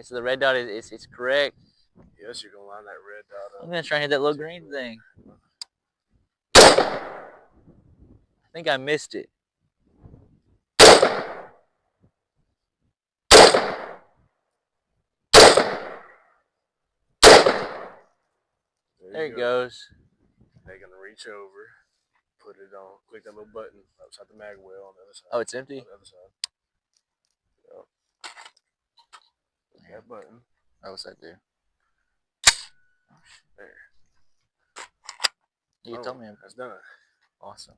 So the red dot is it's correct. Yes, you're gonna line that red dot up. I'm gonna try and hit that little green thing. I think I missed it. There it goes. They're gonna reach over, put it on, click that little button outside the mag well on the other side. Oh, it's empty? On the other side. Yep. Click that button. Oh, what's that do? There. You told me. That's done. Awesome.